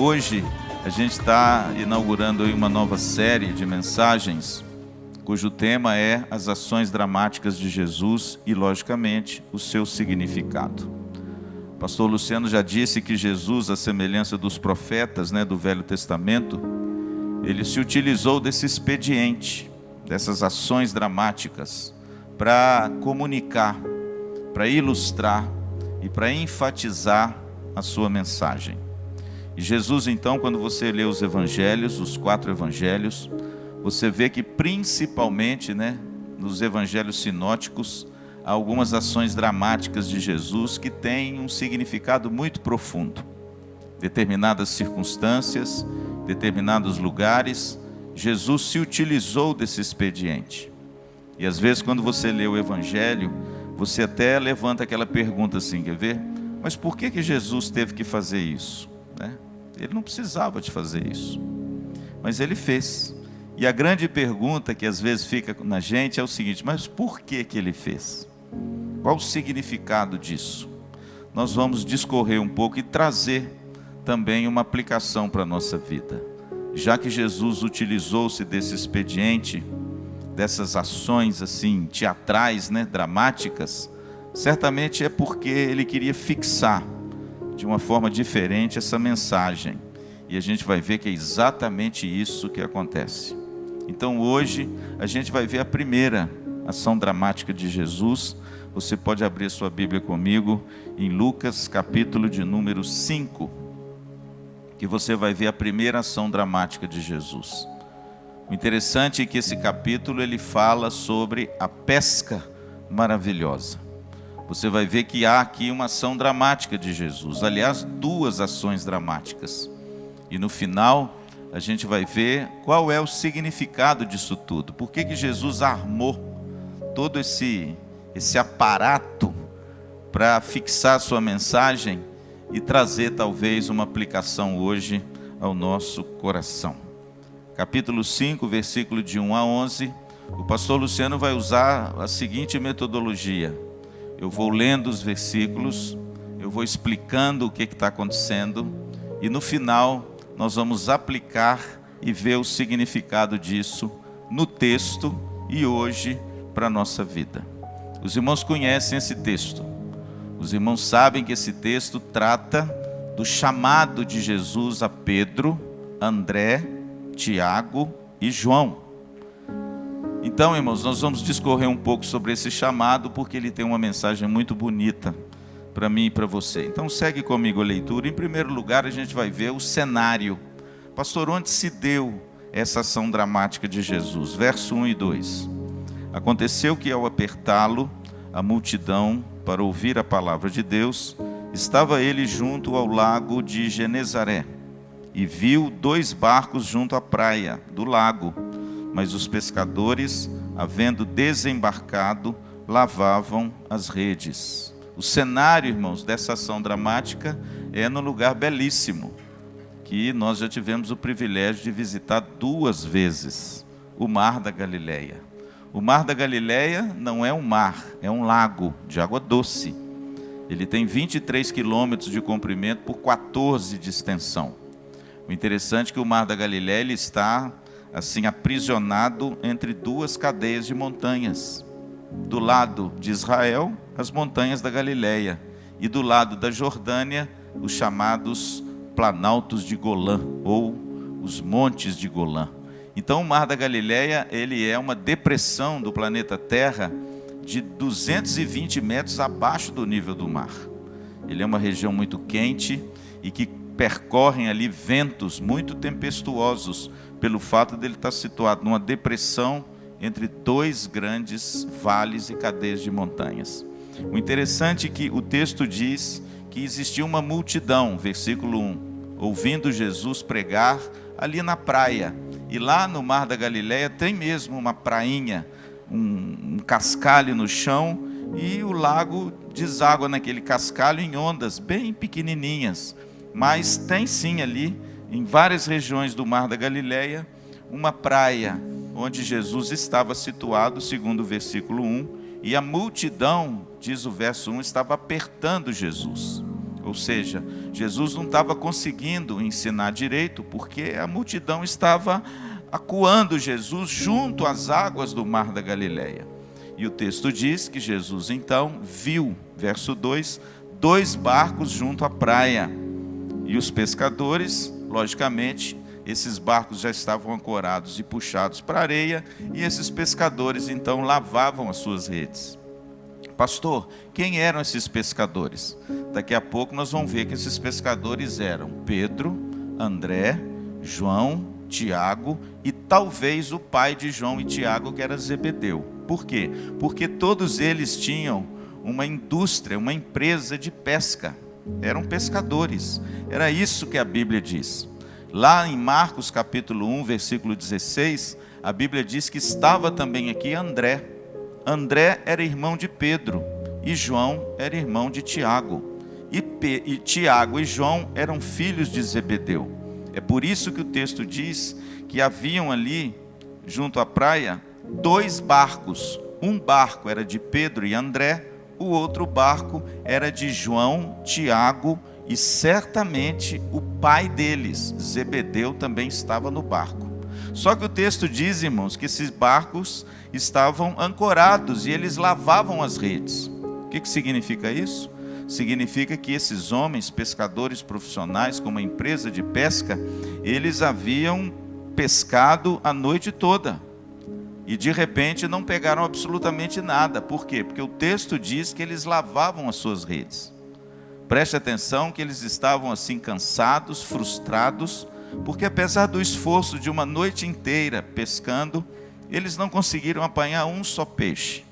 Hoje a gente está inaugurando aí uma nova série de mensagens, cujo tema é as ações dramáticas de Jesus e, logicamente, o seu significado. O pastor Luciano já disse que Jesus, à semelhança dos profetas, do Velho Testamento, ele se utilizou desse expediente, dessas ações dramáticas, para comunicar, para ilustrar e para enfatizar a sua mensagem. E Jesus, então, quando você lê os evangelhos, os 4 evangelhos, você vê que principalmente, nos evangelhos sinóticos, há algumas ações dramáticas de Jesus que têm um significado muito profundo. Determinadas circunstâncias, determinados lugares, Jesus se utilizou desse expediente. E às vezes, quando você lê o evangelho, você até levanta aquela pergunta assim, quer ver? Mas por que Jesus teve que fazer isso? Ele não precisava de fazer isso, mas ele fez. E a grande pergunta que às vezes fica na gente é o seguinte: mas por que ele fez? Qual o significado disso? Nós vamos discorrer um pouco e trazer também uma aplicação para a nossa vida. Já que Jesus utilizou-se desse expediente, dessas ações assim teatrais, dramáticas, certamente é porque ele queria fixar de uma forma diferente essa mensagem. E a gente vai ver que é exatamente isso que acontece. Então hoje a gente vai ver a primeira ação dramática de Jesus. Você pode abrir sua Bíblia comigo em Lucas, capítulo de número 5, que você vai ver a primeira ação dramática de Jesus. O interessante é que esse capítulo ele fala sobre a pesca maravilhosa. Você vai ver que há aqui uma ação dramática de Jesus. Aliás, 2 ações dramáticas. E no final, a gente vai ver qual é o significado disso tudo. Por que Jesus armou todo esse aparato para fixar a sua mensagem e trazer talvez uma aplicação hoje ao nosso coração. Capítulo 5, versículo de 1 a 11. O pastor Luciano vai usar a seguinte metodologia. Eu vou lendo os versículos, eu vou explicando o que está acontecendo, e no final nós vamos aplicar e ver o significado disso no texto e hoje para a nossa vida. Os irmãos conhecem esse texto, os irmãos sabem que esse texto trata do chamado de Jesus a Pedro, André, Tiago e João. Então, irmãos, nós vamos discorrer um pouco sobre esse chamado, porque ele tem uma mensagem muito bonita para mim e para você. Então, segue comigo a leitura. Em primeiro lugar, a gente vai ver o cenário. Pastor, onde se deu essa ação dramática de Jesus? Verso 1 e 2. Aconteceu que, ao apertá-lo, a multidão, para ouvir a palavra de Deus, estava ele junto ao lago de Genezaré, e viu 2 barcos junto à praia do lago, mas os pescadores, havendo desembarcado, lavavam as redes. O cenário, irmãos, dessa ação dramática é num lugar belíssimo, que nós já tivemos o privilégio de visitar 2 vezes, o Mar da Galileia. O Mar da Galileia não é um mar, é um lago de água doce. Ele tem 23 quilômetros de comprimento por 14 de extensão. O interessante é que o Mar da Galileia ele está assim aprisionado entre 2 cadeias de montanhas. Do lado de Israel, as montanhas da Galileia, e do lado da Jordânia, os chamados planaltos de Golã, ou os montes de Golã. Então o Mar da Galileia ele é uma depressão do planeta Terra de 220 metros abaixo do nível do mar. Ele é uma região muito quente e que percorrem ali ventos muito tempestuosos, pelo fato dele estar situado numa depressão entre 2 grandes vales e cadeias de montanhas. O interessante é que o texto diz que existia uma multidão, versículo 1, ouvindo Jesus pregar ali na praia. E lá no Mar da Galileia tem mesmo uma prainha, um cascalho no chão, e o lago deságua naquele cascalho em ondas bem pequenininhas. Mas tem sim ali, em várias regiões do Mar da Galileia, uma praia onde Jesus estava situado, segundo o versículo 1, e a multidão, diz o verso 1, estava apertando Jesus. Ou seja, Jesus não estava conseguindo ensinar direito, porque a multidão estava acuando Jesus junto às águas do mar da Galileia. E o texto diz que Jesus então viu, verso 2, 2 barcos junto à praia. E os pescadores, logicamente, esses barcos já estavam ancorados e puxados para a areia, e esses pescadores então lavavam as suas redes. Pastor, quem eram esses pescadores? Daqui a pouco nós vamos ver que esses pescadores eram Pedro, André, João, Tiago e talvez o pai de João e Tiago, que era Zebedeu. Por quê? Porque todos eles tinham uma indústria, uma empresa de pesca. Eram pescadores. Era isso que a Bíblia diz. Lá em Marcos capítulo 1, versículo 16, a Bíblia diz que estava também aqui André. André era irmão de Pedro e João era irmão de Tiago. E Tiago e João eram filhos de Zebedeu. É por isso que o texto diz que haviam ali, junto à praia, 2 barcos. Um barco era de Pedro e André, o outro barco era de João, Tiago e certamente o pai deles, Zebedeu, também estava no barco. Só que o texto diz, irmãos, que esses barcos estavam ancorados e eles lavavam as redes. O que significa isso? Significa que esses homens, pescadores profissionais com uma empresa de pesca, eles haviam pescado a noite toda e de repente não pegaram absolutamente nada. Por quê? Porque o texto diz que eles lavavam as suas redes. Preste atenção que eles estavam assim cansados, frustrados, porque apesar do esforço de uma noite inteira pescando, eles não conseguiram apanhar um só peixe.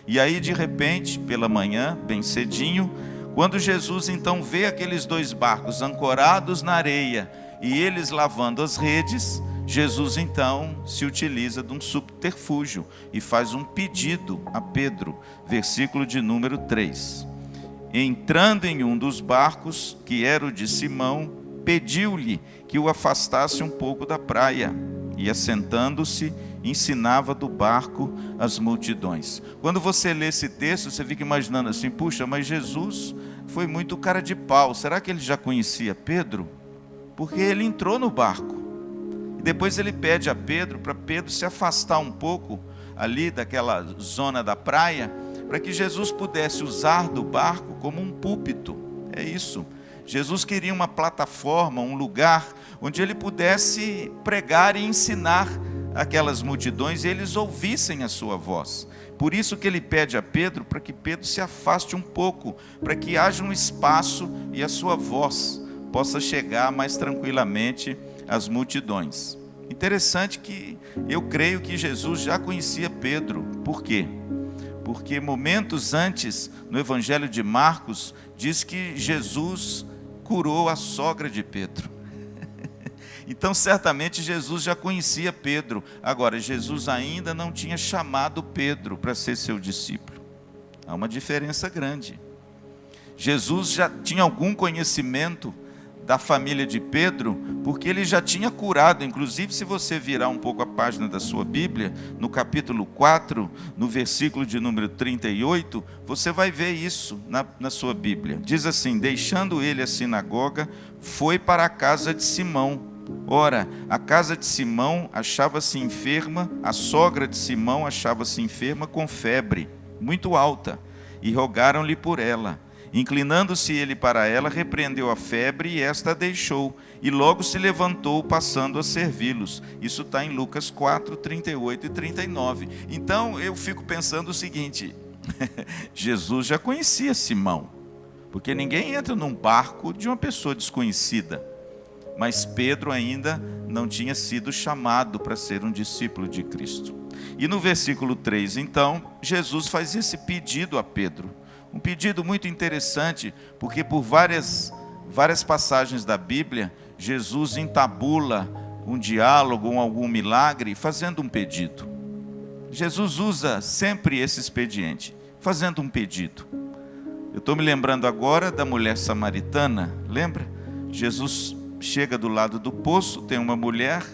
E aí de repente, pela manhã, bem cedinho, quando Jesus então vê aqueles 2 barcos ancorados na areia e eles lavando as redes, Jesus então se utiliza de um subterfúgio e faz um pedido a Pedro, versículo de número 3. Entrando em um dos barcos, que era o de Simão, pediu-lhe que o afastasse um pouco da praia, e assentando-se, ensinava do barco as multidões. Quando você lê esse texto, você fica imaginando assim, puxa, mas Jesus foi muito cara de pau, será que ele já conhecia Pedro? Porque ele entrou no barco, e depois ele pede a Pedro, para Pedro se afastar um pouco, ali daquela zona da praia, para que Jesus pudesse usar do barco como um púlpito. É isso. Jesus queria uma plataforma, um lugar onde ele pudesse pregar e ensinar aquelas multidões e eles ouvissem a sua voz. Por isso que ele pede a Pedro para que Pedro se afaste um pouco, para que haja um espaço e a sua voz possa chegar mais tranquilamente às multidões. Interessante que eu creio que Jesus já conhecia Pedro. Por quê? Porque momentos antes, no Evangelho de Marcos, diz que Jesus curou a sogra de Pedro. Então, certamente, Jesus já conhecia Pedro. Agora, Jesus ainda não tinha chamado Pedro para ser seu discípulo. Há uma diferença grande. Jesus já tinha algum conhecimento da família de Pedro, porque ele já tinha curado. Inclusive, se você virar um pouco a página da sua Bíblia, no capítulo 4, no versículo de número 38, você vai ver isso na sua Bíblia. Diz assim: deixando ele a sinagoga, foi para a casa de Simão. Ora, a casa de Simão achava-se enferma, a sogra de Simão achava-se enferma com febre muito alta, e rogaram-lhe por ela. Inclinando-se ele para ela, repreendeu a febre e esta a deixou, e logo se levantou, passando a servi-los. Isso está em Lucas 4, 38 e 39. Então eu fico pensando o seguinte: Jesus já conhecia Simão, porque ninguém entra num barco de uma pessoa desconhecida. Mas Pedro ainda não tinha sido chamado para ser um discípulo de Cristo. E no versículo 3, então, Jesus faz esse pedido a Pedro. Um pedido muito interessante, porque por várias passagens da Bíblia, Jesus entabula um diálogo ou algum milagre fazendo um pedido. Jesus usa sempre esse expediente, fazendo um pedido. Eu estou me lembrando agora da mulher samaritana, lembra? Jesus chega do lado do poço, tem uma mulher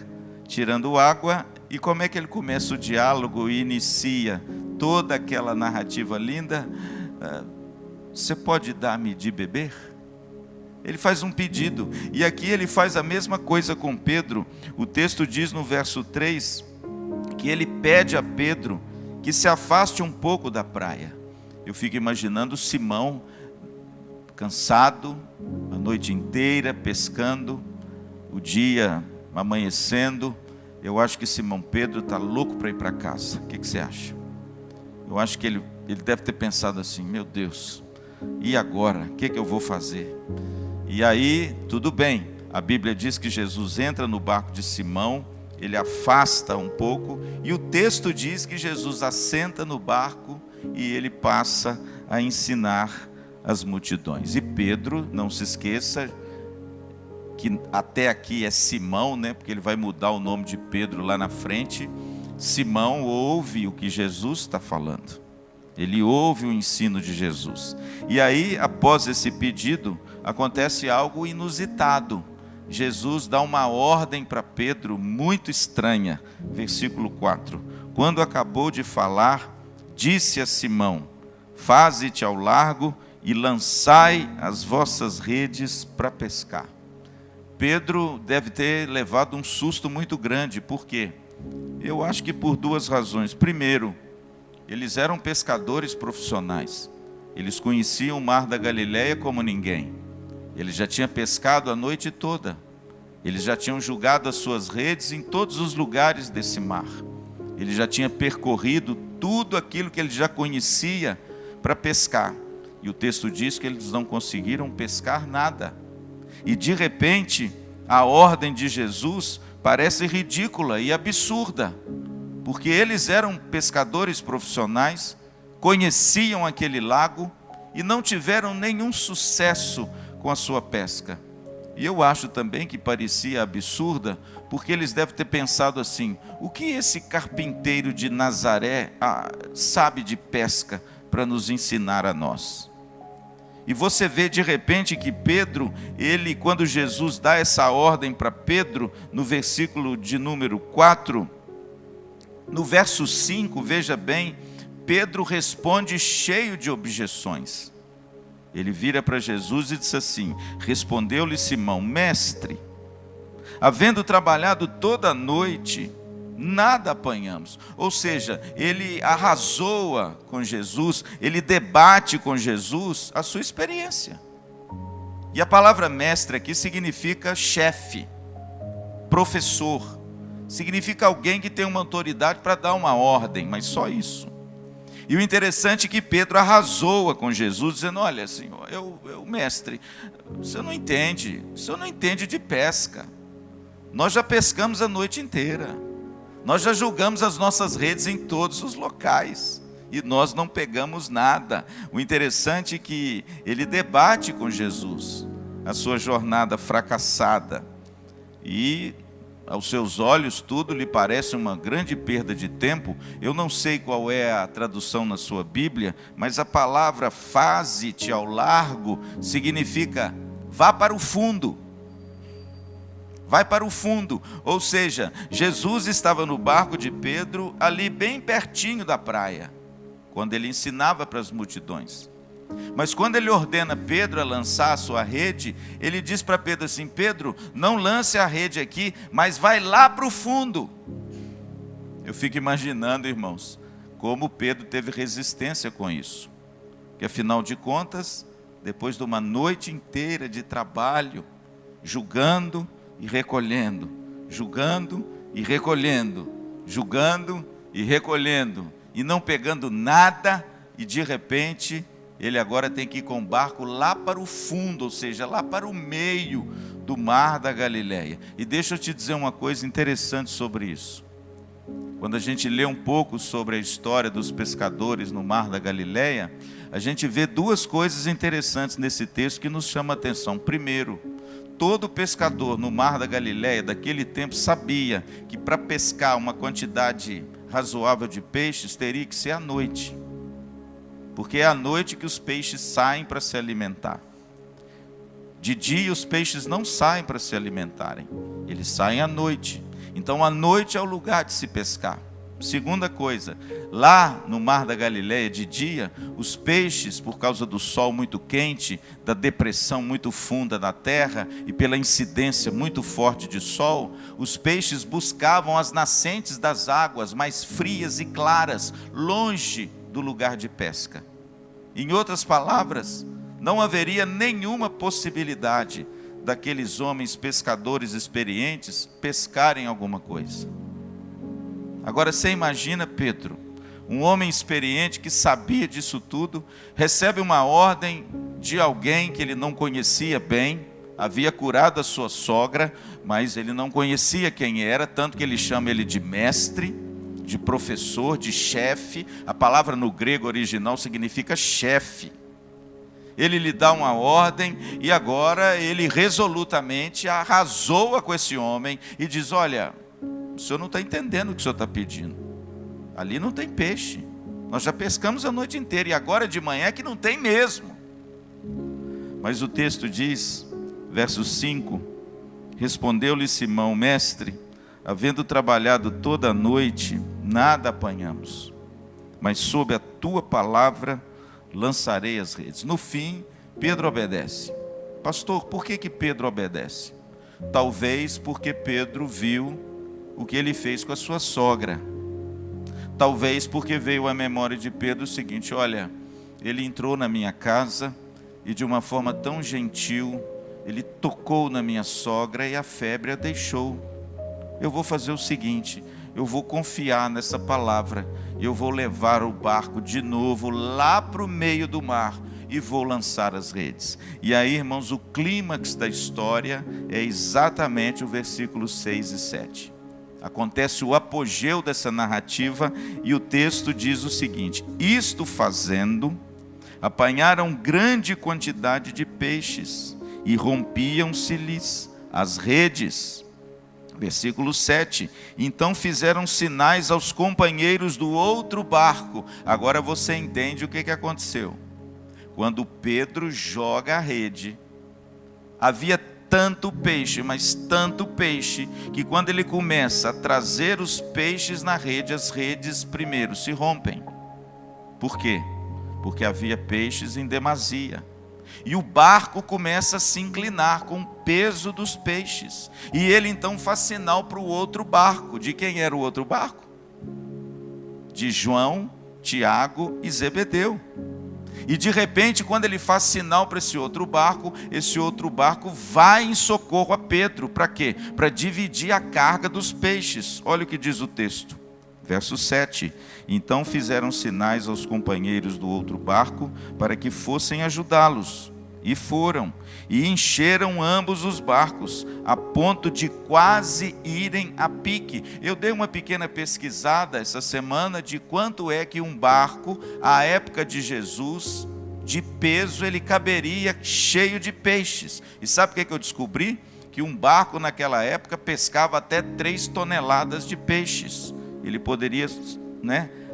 tirando água, e como é que ele começa o diálogo e inicia toda aquela narrativa linda? Você pode dar-me de beber? Ele faz um pedido. E aqui ele faz a mesma coisa com Pedro. O texto diz no verso 3 que ele pede a Pedro que se afaste um pouco da praia. Eu fico imaginando Simão cansado, a noite inteira pescando, o dia amanhecendo. Eu acho que Simão Pedro está louco para ir para casa. O que você acha? Eu acho que ele deve ter pensado assim: meu Deus, e agora? O que eu vou fazer? E aí, tudo bem, a Bíblia diz que Jesus entra no barco de Simão, ele afasta um pouco, e o texto diz que Jesus assenta no barco e ele passa a ensinar as multidões. E Pedro, não se esqueça que até aqui é Simão, né? Porque ele vai mudar o nome de Pedro lá na frente. Simão ouve o que Jesus está falando. Ele ouve o ensino de Jesus. E aí, após esse pedido, acontece algo inusitado. Jesus dá uma ordem para Pedro muito estranha. Versículo 4. Quando acabou de falar, disse a Simão: faze-te ao largo e lançai as vossas redes para pescar. Pedro deve ter levado um susto muito grande. Por quê? Eu acho que por duas razões. Primeiro, eles eram pescadores profissionais. Eles conheciam o mar da Galileia como ninguém. Eles já tinham pescado a noite toda. Eles já tinham jogado as suas redes em todos os lugares desse mar. Ele já tinha percorrido tudo aquilo que ele já conhecia para pescar. E o texto diz que eles não conseguiram pescar nada. E de repente, a ordem de Jesus parece ridícula e absurda, porque eles eram pescadores profissionais, conheciam aquele lago e não tiveram nenhum sucesso com a sua pesca. E eu acho também que parecia absurda, porque eles devem ter pensado assim: o que esse carpinteiro de Nazaré sabe de pesca para nos ensinar a nós? E você vê de repente que Pedro, quando Jesus dá essa ordem para Pedro, no versículo de número 4, no verso 5, veja bem, Pedro responde cheio de objeções. Ele vira para Jesus e diz assim: respondeu-lhe Simão: mestre, havendo trabalhado toda a noite, nada apanhamos. Ou seja, ele arrazoa com Jesus, ele debate com Jesus a sua experiência. E a palavra mestre aqui significa chefe, professor, significa alguém que tem uma autoridade para dar uma ordem, mas só isso. E o interessante é que Pedro arrazoa com Jesus, dizendo: olha, Senhor, mestre, o senhor não entende de pesca. Nós já pescamos a noite inteira. Nós já jogamos as nossas redes em todos os locais e nós não pegamos nada. O interessante é que ele debate com Jesus a sua jornada fracassada. E aos seus olhos tudo lhe parece uma grande perda de tempo. Eu não sei qual é a tradução na sua Bíblia, mas a palavra faze-te ao largo significa vá para o fundo. Vai para o fundo, ou seja, Jesus estava no barco de Pedro, ali bem pertinho da praia, quando ele ensinava para as multidões. Mas quando ele ordena Pedro a lançar a sua rede, ele diz para Pedro assim: Pedro, não lance a rede aqui, mas vai lá para o fundo. Eu fico imaginando, irmãos, como Pedro teve resistência com isso. Porque afinal de contas, depois de uma noite inteira de trabalho, julgando e recolhendo, julgando e recolhendo, julgando e recolhendo, e não pegando nada, e de repente ele agora tem que ir com o barco lá para o fundo, ou seja, lá para o meio do mar da Galileia. E deixa eu te dizer uma coisa interessante sobre isso. Quando a gente lê um pouco sobre a história dos pescadores no mar da Galileia, a gente vê duas coisas interessantes nesse texto que nos chamam a atenção. Primeiro, todo pescador no mar da Galileia daquele tempo sabia que para pescar uma quantidade razoável de peixes teria que ser à noite, porque é à noite que os peixes saem para se alimentar. De dia os peixes não saem para se alimentarem, eles saem à noite. Então a noite é o lugar de se pescar. Segunda coisa, lá no Mar da Galileia de dia, os peixes, por causa do sol muito quente, da depressão muito funda da terra e pela incidência muito forte de sol, os peixes buscavam as nascentes das águas mais frias e claras, longe do lugar de pesca. Em outras palavras, não haveria nenhuma possibilidade daqueles homens pescadores experientes pescarem alguma coisa. Agora você imagina Pedro, um homem experiente que sabia disso tudo, recebe uma ordem de alguém que ele não conhecia bem, havia curado a sua sogra, mas ele não conhecia quem era, tanto que ele chama ele de mestre, de professor, de chefe. A palavra no grego original significa chefe. Ele lhe dá uma ordem e agora ele resolutamente arrasou com esse homem e diz: olha, o senhor não está entendendo o que o senhor está pedindo. Ali não tem peixe. Nós já pescamos a noite inteira e agora de manhã é que não tem mesmo. Mas o texto diz, verso 5, respondeu-lhe Simão: mestre, havendo trabalhado toda a noite, nada apanhamos, mas sob a tua palavra lançarei as redes. No fim, Pedro obedece. Pastor, por que Pedro obedece? Talvez porque Pedro viu o que ele fez com a sua sogra. Talvez porque veio à memória de Pedro o seguinte: olha, ele entrou na minha casa e de uma forma tão gentil, ele tocou na minha sogra e a febre a deixou. Eu vou fazer o seguinte, eu vou confiar nessa palavra, eu vou levar o barco de novo lá para o meio do mar e vou lançar as redes. E aí, irmãos, o clímax da história é exatamente o versículo 6 e 7. Acontece o apogeu dessa narrativa e o texto diz o seguinte: isto fazendo, apanharam grande quantidade de peixes e rompiam-se-lhes as redes. Versículo 7, então fizeram sinais aos companheiros do outro barco. Agora você entende o que aconteceu. Quando Pedro joga a rede, havia tanto peixe, mas tanto peixe, que quando ele começa a trazer os peixes na rede, as redes primeiro se rompem. Por quê? Porque havia peixes em demasia. E o barco começa a se inclinar com o peso dos peixes. E ele então faz sinal para o outro barco. De quem era o outro barco? De João, Tiago e Zebedeu. E de repente, quando ele faz sinal para esse outro barco vai em socorro a Pedro. Para quê? Para dividir a carga dos peixes. Olha o que diz o texto. Verso 7, então fizeram sinais aos companheiros do outro barco para que fossem ajudá-los. E foram, e encheram ambos os barcos, a ponto de quase irem a pique. Eu dei uma pequena pesquisada essa semana de quanto é que um barco, à época de Jesus, de peso, ele caberia cheio de peixes. E sabe o que eu descobri? Que um barco naquela época pescava até 3 toneladas de peixes. Ele poderia,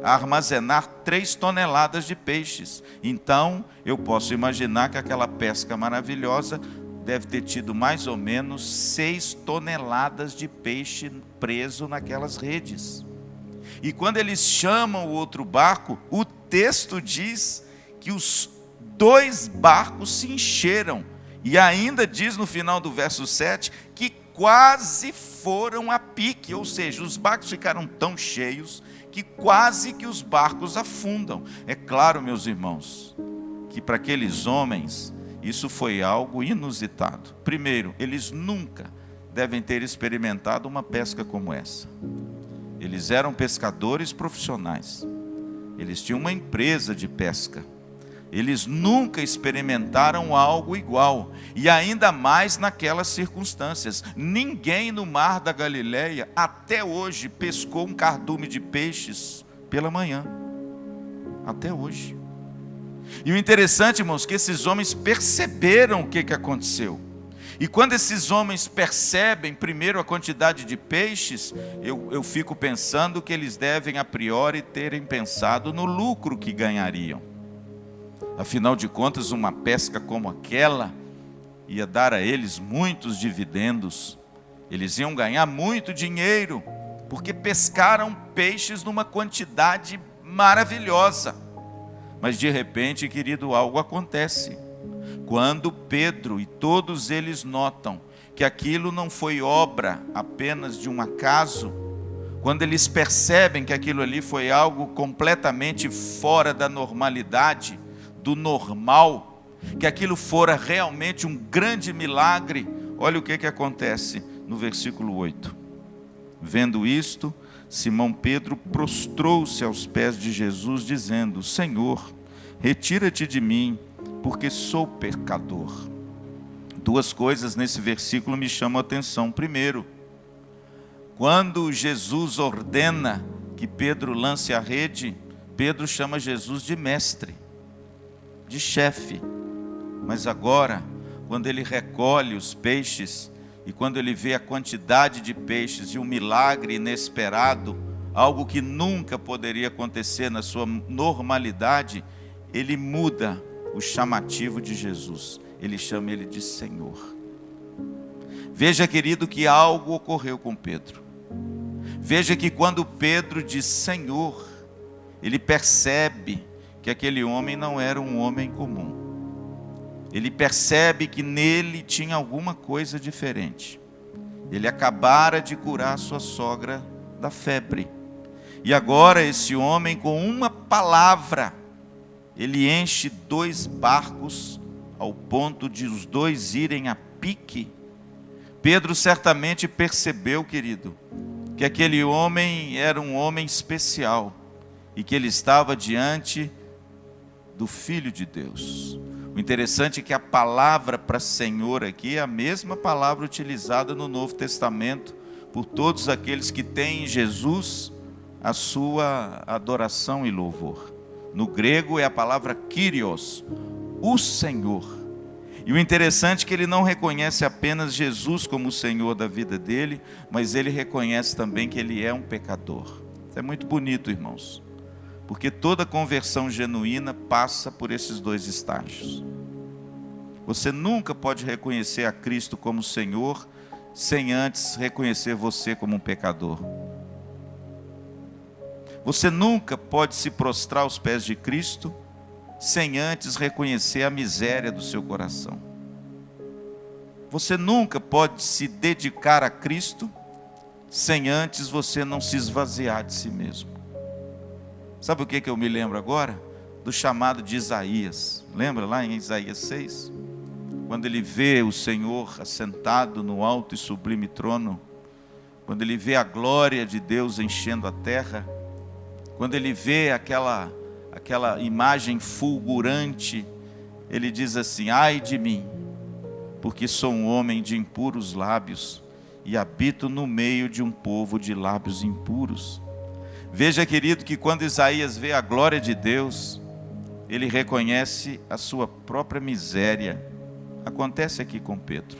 armazenar 3 toneladas de peixes. Então, eu posso imaginar que aquela pesca maravilhosa deve ter tido mais ou menos 6 toneladas de peixe preso naquelas redes. E quando eles chamam o outro barco, o texto diz que os 2 barcos se encheram. E ainda diz no final do verso 7 que quase foram a pique, ou seja, os barcos ficaram tão cheios que quase que os barcos afundam. É claro, meus irmãos, que para aqueles homens isso foi algo inusitado. Primeiro, eles nunca devem ter experimentado uma pesca como essa. Eles eram pescadores profissionais, eles tinham uma empresa de pesca. Eles nunca experimentaram algo igual, e ainda mais naquelas circunstâncias. Ninguém no Mar da Galileia, até hoje, pescou um cardume de peixes pela manhã. Até hoje. E o interessante, irmãos, que esses homens perceberam o que aconteceu. E quando esses homens percebem primeiro a quantidade de peixes, eu fico pensando que eles devem a priori terem pensado no lucro que ganhariam. Afinal de contas, uma pesca como aquela ia dar a eles muitos dividendos. Eles iam ganhar muito dinheiro, porque pescaram peixes numa quantidade maravilhosa. Mas de repente, querido, algo acontece. Quando Pedro e todos eles notam que aquilo não foi obra apenas de um acaso, quando eles percebem que aquilo ali foi algo completamente fora da normalidade, do normal, que aquilo fora realmente um grande milagre, olha o que acontece no versículo 8. Vendo isto, Simão Pedro prostrou-se aos pés de Jesus, dizendo: Senhor, retira-te de mim, porque sou pecador. Duas coisas nesse versículo me chamam a atenção. Primeiro, quando Jesus ordena que Pedro lance a rede, Pedro chama Jesus de mestre, de chefe. Mas agora, quando ele recolhe os peixes, e quando ele vê a quantidade de peixes e um milagre inesperado, algo que nunca poderia acontecer na sua normalidade, ele muda o chamativo de Jesus. Ele chama ele de Senhor. Veja, querido, que algo ocorreu com Pedro. Veja que quando Pedro diz Senhor, ele percebe que aquele homem não era um homem comum. Ele percebe que nele tinha alguma coisa diferente. Ele acabara de curar sua sogra da febre. E agora esse homem, com uma palavra, ele enche 2 barcos ao ponto de os 2 irem a pique. Pedro certamente percebeu, querido, que aquele homem era um homem especial e que ele estava diante do Filho de Deus. O interessante é que a palavra para Senhor aqui é a mesma palavra utilizada no Novo Testamento por todos aqueles que têm em Jesus a sua adoração e louvor. No grego é a palavra Kyrios, o Senhor. E o interessante é que ele não reconhece apenas Jesus como o Senhor da vida dele, mas ele reconhece também que ele é um pecador. Isso é muito bonito, irmãos. Porque toda conversão genuína passa por esses 2 estágios. Você nunca pode reconhecer a Cristo como Senhor sem antes reconhecer você como um pecador. Você nunca pode se prostrar aos pés de Cristo sem antes reconhecer a miséria do seu coração. Você nunca pode se dedicar a Cristo sem antes você não se esvaziar de si mesmo. Sabe o que eu me lembro agora? Do chamado de Isaías. Lembra lá em Isaías 6? Quando ele vê o Senhor assentado no alto e sublime trono, quando ele vê a glória de Deus enchendo a terra, quando ele vê aquela imagem fulgurante, ele diz assim: ai de mim, porque sou um homem de impuros lábios e habito no meio de um povo de lábios impuros. Veja, querido, que quando Isaías vê a glória de Deus, ele reconhece a sua própria miséria. Acontece aqui com Pedro.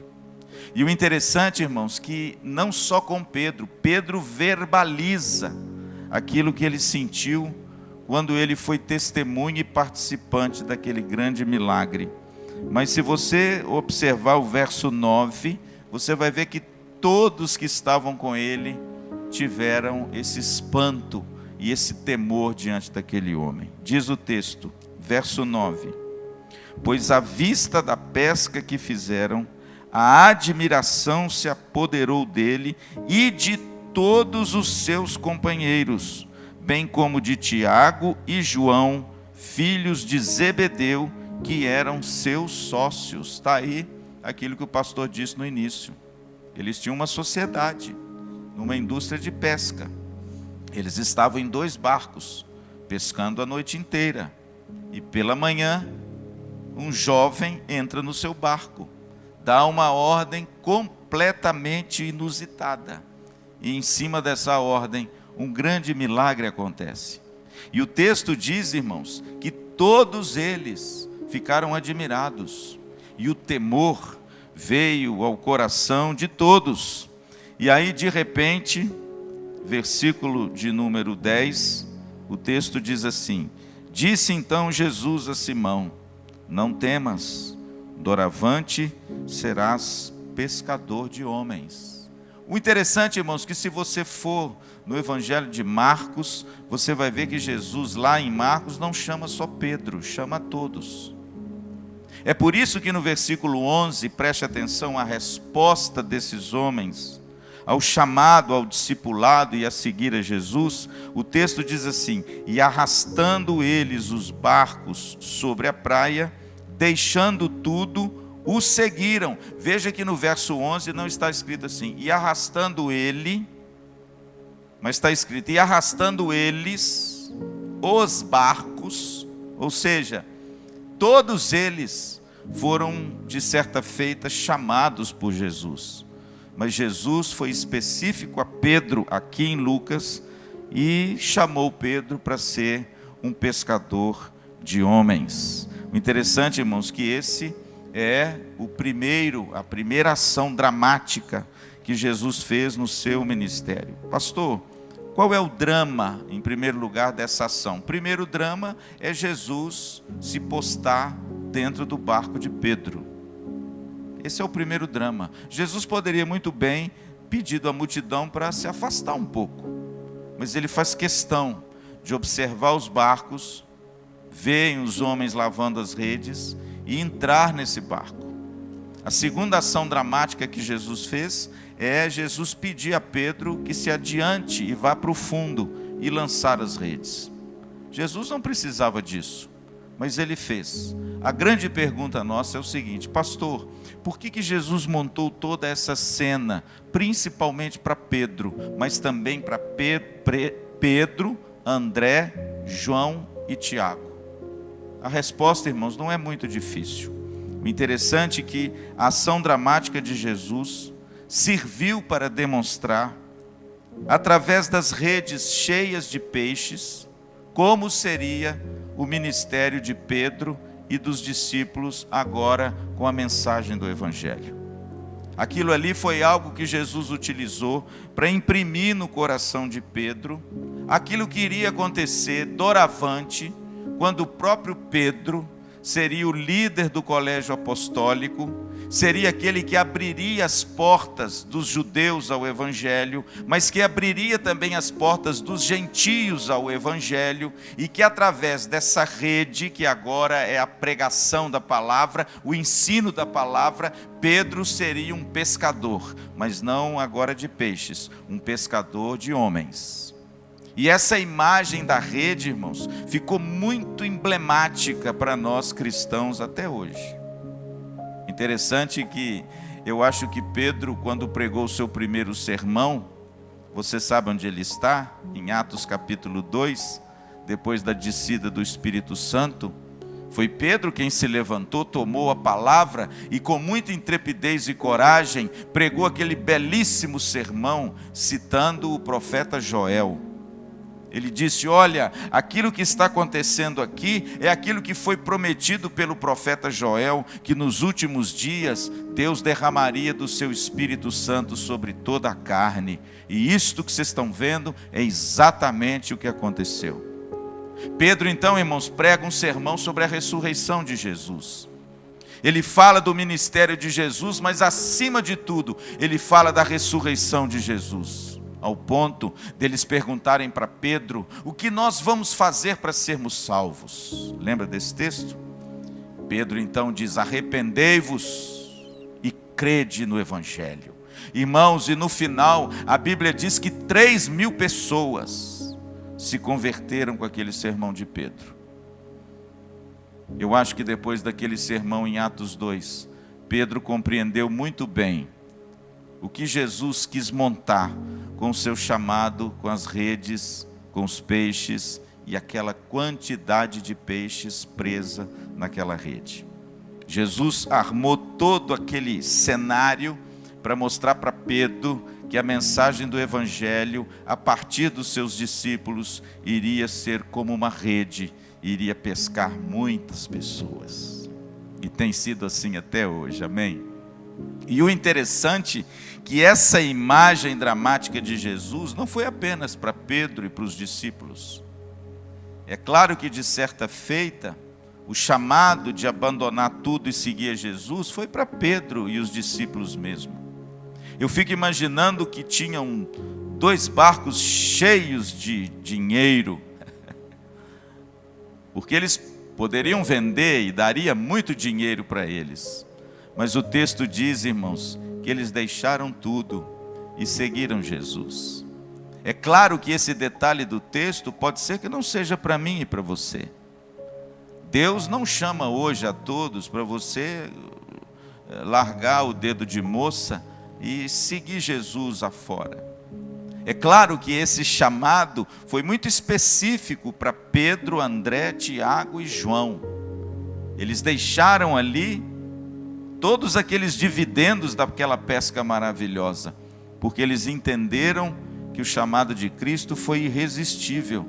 E o interessante, irmãos, que não só com Pedro, Pedro verbaliza aquilo que ele sentiu quando ele foi testemunha e participante daquele grande milagre. Mas se você observar o verso 9, você vai ver que todos que estavam com ele tiveram esse espanto e esse temor diante daquele homem. Diz o texto, verso 9: pois à vista da pesca que fizeram, a admiração se apoderou dele e de todos os seus companheiros, bem como de Tiago e João, filhos de Zebedeu, que eram seus sócios. Está aí aquilo que o pastor disse no início. Eles tinham uma sociedade, numa indústria de pesca. Eles estavam em 2 barcos, pescando a noite inteira. E pela manhã, um jovem entra no seu barco, dá uma ordem completamente inusitada. E em cima dessa ordem, um grande milagre acontece. E o texto diz, irmãos, que todos eles ficaram admirados. E o temor veio ao coração de todos. E aí, de repente, versículo de número 10, o texto diz assim: disse então Jesus a Simão: não temas, doravante serás pescador de homens. O interessante, irmãos, que se você for no Evangelho de Marcos, você vai ver que Jesus lá em Marcos não chama só Pedro, chama a todos. É por isso que no versículo 11, preste atenção à resposta desses homens ao chamado, ao discipulado e a seguir a Jesus. O texto diz assim: e arrastando eles os barcos sobre a praia, deixando tudo, o seguiram. Veja que no verso 11 não está escrito assim, e arrastando ele, mas está escrito, e arrastando eles os barcos, ou seja, todos eles foram, de certa feita, chamados por Jesus. Mas Jesus foi específico a Pedro, aqui em Lucas, e chamou Pedro para ser um pescador de homens. O interessante, irmãos, que esse é a primeira ação dramática que Jesus fez no seu ministério. Pastor, qual é o drama, em primeiro lugar, dessa ação? O primeiro drama é Jesus se postar dentro do barco de Pedro. Esse é o primeiro drama. Jesus poderia muito bem pedir à multidão para se afastar um pouco, mas ele faz questão de observar os barcos, ver os homens lavando as redes e entrar nesse barco. A segunda ação dramática que Jesus fez é Jesus pedir a Pedro que se adiante e vá para o fundo e lançar as redes. Jesus não precisava disso, mas ele fez. A grande pergunta nossa é o seguinte: pastor, por que Jesus montou toda essa cena, principalmente para Pedro, mas também para Pedro, André, João e Tiago? A resposta, irmãos, não é muito difícil. O interessante é que a ação dramática de Jesus serviu para demonstrar, através das redes cheias de peixes, como seria o ministério de Pedro e dos discípulos agora com a mensagem do Evangelho. Aquilo ali foi algo que Jesus utilizou para imprimir no coração de Pedro aquilo que iria acontecer doravante, quando o próprio Pedro seria o líder do colégio apostólico, seria aquele que abriria as portas dos judeus ao Evangelho, mas que abriria também as portas dos gentios ao Evangelho, e que através dessa rede, que agora é a pregação da palavra, o ensino da palavra, Pedro seria um pescador, mas não agora de peixes, um pescador de homens. E essa imagem da rede, irmãos, ficou muito emblemática para nós cristãos até hoje. Interessante que eu acho que Pedro, quando pregou o seu primeiro sermão, você sabe onde ele está? Em Atos capítulo 2, depois da descida do Espírito Santo, foi Pedro quem se levantou, tomou a palavra e com muita intrepidez e coragem pregou aquele belíssimo sermão, citando o profeta Joel. Ele disse: olha, aquilo que está acontecendo aqui é aquilo que foi prometido pelo profeta Joel, que nos últimos dias Deus derramaria do seu Espírito Santo sobre toda a carne. E isto que vocês estão vendo é exatamente o que aconteceu. Pedro então, irmãos, prega um sermão sobre a ressurreição de Jesus. Ele fala do ministério de Jesus, mas acima de tudo, ele fala da ressurreição de Jesus. Ao ponto deles perguntarem para Pedro: o que nós vamos fazer para sermos salvos? Lembra desse texto? Pedro então diz: arrependei-vos e crede no Evangelho. Irmãos, e no final a Bíblia diz que 3.000 pessoas se converteram com aquele sermão de Pedro. Eu acho que depois daquele sermão em Atos 2, Pedro compreendeu muito bem o que Jesus quis montar com o seu chamado, com as redes, com os peixes e aquela quantidade de peixes presa naquela rede. Jesus armou todo aquele cenário para mostrar para Pedro que a mensagem do Evangelho, a partir dos seus discípulos, iria ser como uma rede, iria pescar muitas pessoas. E tem sido assim até hoje, amém? E o interessante é que essa imagem dramática de Jesus não foi apenas para Pedro e para os discípulos. É claro que de certa feita, o chamado de abandonar tudo e seguir a Jesus foi para Pedro e os discípulos mesmo. Eu fico imaginando que tinham 2 barcos cheios de dinheiro, porque eles poderiam vender e daria muito dinheiro para eles. Mas o texto diz, irmãos, que eles deixaram tudo e seguiram Jesus. É claro que esse detalhe do texto pode ser que não seja para mim e para você. Deus não chama hoje a todos para você largar o dedo de moça e seguir Jesus afora. É claro que esse chamado foi muito específico para Pedro, André, Tiago e João. Eles deixaram ali todos aqueles dividendos daquela pesca maravilhosa, porque eles entenderam que o chamado de Cristo foi irresistível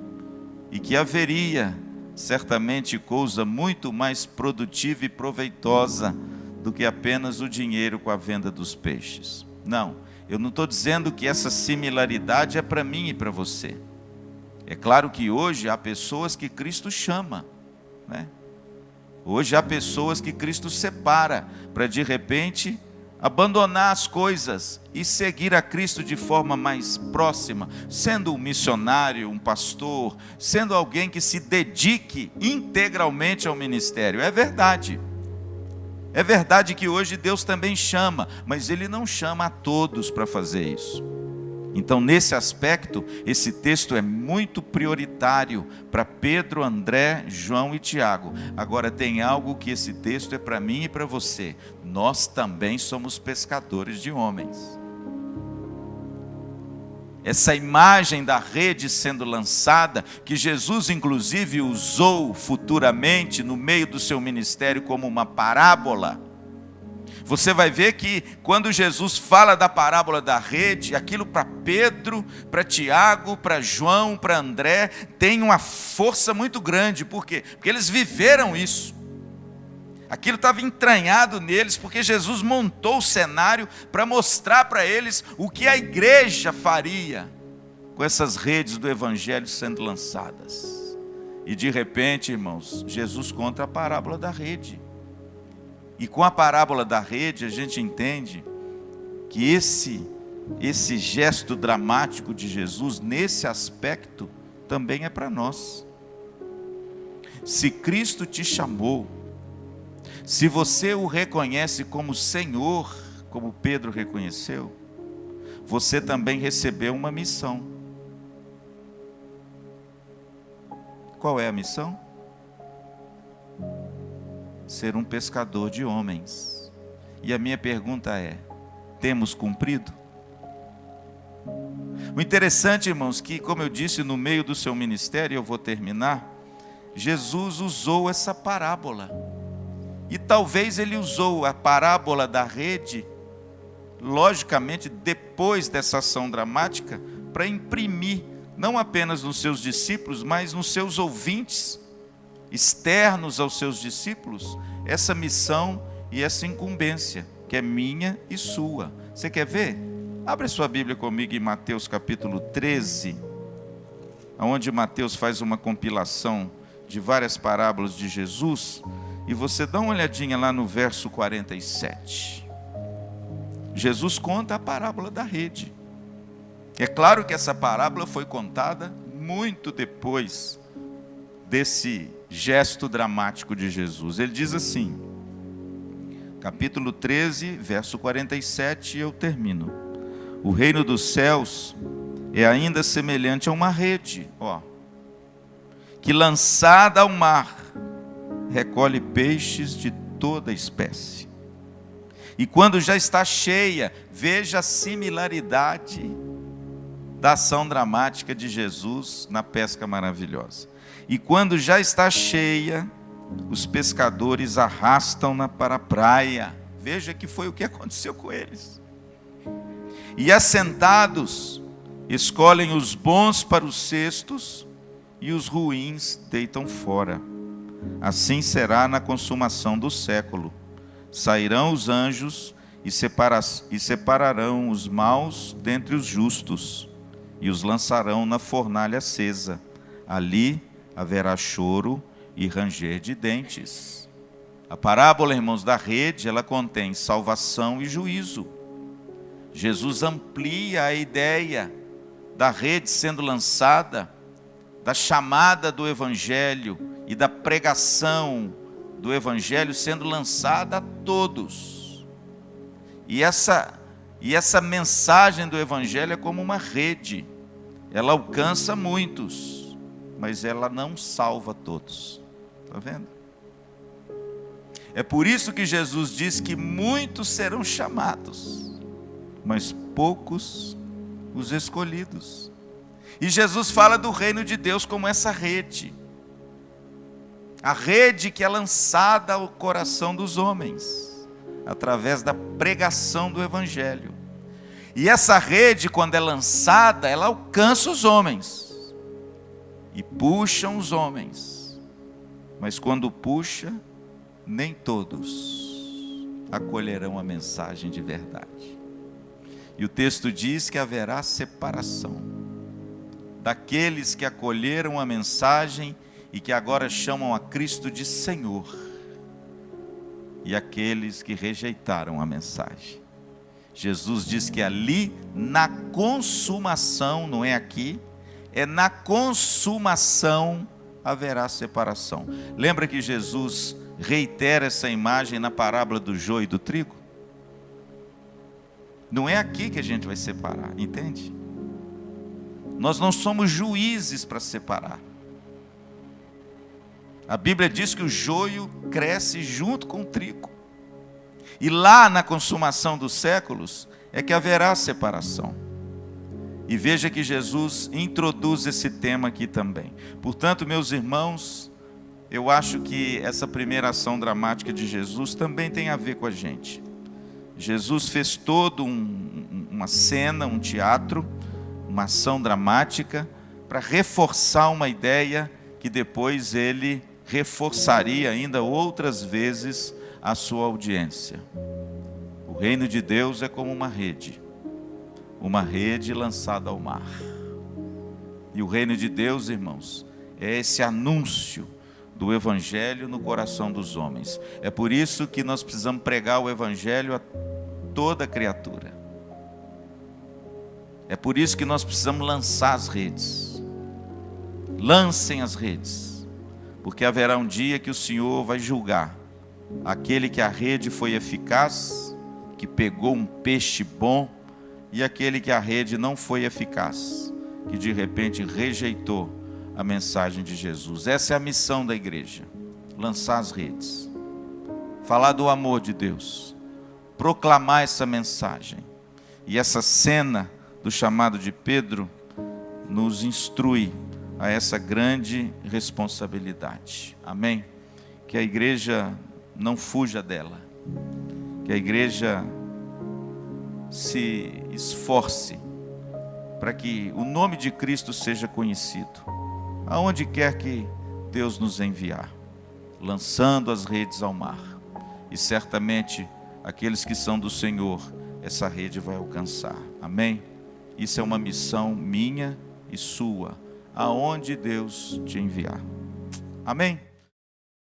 e que haveria certamente coisa muito mais produtiva e proveitosa do que apenas o dinheiro com a venda dos peixes. Não, eu não estou dizendo que essa similaridade é para mim e para você. É claro que hoje há pessoas que Cristo chama, né? Hoje há pessoas que Cristo separa para de repente abandonar as coisas e seguir a Cristo de forma mais próxima, sendo um missionário, um pastor, sendo alguém que se dedique integralmente ao ministério. É verdade. É verdade que hoje Deus também chama, mas Ele não chama a todos para fazer isso. Então, nesse aspecto, esse texto é muito prioritário para Pedro, André, João e Tiago. Agora, tem algo que esse texto é para mim e para você. Nós também somos pescadores de homens. Essa imagem da rede sendo lançada, que Jesus inclusive usou futuramente no meio do seu ministério como uma parábola. Você vai ver que quando Jesus fala da parábola da rede, aquilo para Pedro, para Tiago, para João, para André, tem uma força muito grande. Por quê? Porque eles viveram isso. Aquilo estava entranhado neles, porque Jesus montou o cenário para mostrar para eles o que a igreja faria com essas redes do evangelho sendo lançadas. E de repente, irmãos, Jesus conta a parábola da rede. E com a parábola da rede, a gente entende que esse gesto dramático de Jesus, nesse aspecto, também é para nós. Se Cristo te chamou, se você o reconhece como Senhor, como Pedro reconheceu, você também recebeu uma missão. Qual é a missão? Ser um pescador de homens. E a minha pergunta é: temos cumprido? O interessante, irmãos, que, como eu disse, no meio do seu ministério, eu vou terminar, Jesus usou essa parábola. E talvez ele usou a parábola da rede, logicamente, depois dessa ação dramática, para imprimir, não apenas nos seus discípulos, mas nos seus ouvintes, externos aos seus discípulos, essa missão e essa incumbência, que é minha e sua. Você quer ver? Abre a sua Bíblia comigo em Mateus capítulo 13, onde Mateus faz uma compilação de várias parábolas de Jesus, e você dá uma olhadinha lá no verso 47. Jesus conta a parábola da rede. É claro que essa parábola foi contada muito depois desse gesto dramático de Jesus. Ele diz assim, capítulo 13, verso 47, e eu termino. O reino dos céus é ainda semelhante a uma rede, que lançada ao mar, recolhe peixes de toda espécie. E quando já está cheia, veja a similaridade da ação dramática de Jesus na pesca maravilhosa. E quando já está cheia, os pescadores arrastam-na para a praia. Veja que foi o que aconteceu com eles. E assentados, escolhem os bons para os cestos e os ruins deitam fora. Assim será na consumação do século. Sairão os anjos e separarão os maus dentre os justos e os lançarão na fornalha acesa. Ali haverá choro e ranger de dentes. A parábola, irmãos, da rede, ela contém salvação e juízo. Jesus amplia a ideia da rede sendo lançada, da chamada do Evangelho e da pregação do Evangelho sendo lançada a todos. E essa mensagem do Evangelho é como uma rede. Ela alcança muitos, mas ela não salva todos. Está vendo? É por isso que Jesus diz que muitos serão chamados, mas poucos os escolhidos. E Jesus fala do reino de Deus como essa rede. A rede que é lançada ao coração dos homens, através da pregação do Evangelho. E essa rede, quando é lançada, ela alcança os homens. E puxam os homens. Mas quando puxa, nem todos acolherão a mensagem de verdade. E o texto diz que haverá separação daqueles que acolheram a mensagem e que agora chamam a Cristo de Senhor, e aqueles que rejeitaram a mensagem. Jesus diz que ali na consumação, não é aqui, é na consumação haverá separação. Lembra que Jesus reitera essa imagem na parábola do joio e do trigo? Não é aqui que a gente vai separar, entende? Nós não somos juízes para separar. A Bíblia diz que o joio cresce junto com o trigo. E lá na consumação dos séculos é que haverá separação. E veja que Jesus introduz esse tema aqui também. Portanto, meus irmãos, eu acho que essa primeira ação dramática de Jesus também tem a ver com a gente. Jesus fez todo uma cena, um teatro, uma ação dramática, para reforçar uma ideia que depois ele reforçaria ainda outras vezes a sua audiência. O reino de Deus é como uma rede lançada ao mar. E o reino de Deus, irmãos, é esse anúncio do Evangelho no coração dos homens. É por isso que nós precisamos pregar o Evangelho a toda criatura. É por isso que nós precisamos lançar as redes. Lancem as redes, porque haverá um dia que o Senhor vai julgar aquele que a rede foi eficaz, que pegou um peixe bom, e aquele que a rede não foi eficaz, que de repente rejeitou a mensagem de Jesus. Essa é a missão da igreja: lançar as redes, falar do amor de Deus, proclamar essa mensagem. E essa cena do chamado de Pedro nos instrui a essa grande responsabilidade. Amém? Que a igreja não fuja dela, que a igreja se esforce para que o nome de Cristo seja conhecido, aonde quer que Deus nos enviar, lançando as redes ao mar. E certamente aqueles que são do Senhor, essa rede vai alcançar. Amém? Isso é uma missão minha e sua, aonde Deus te enviar. Amém?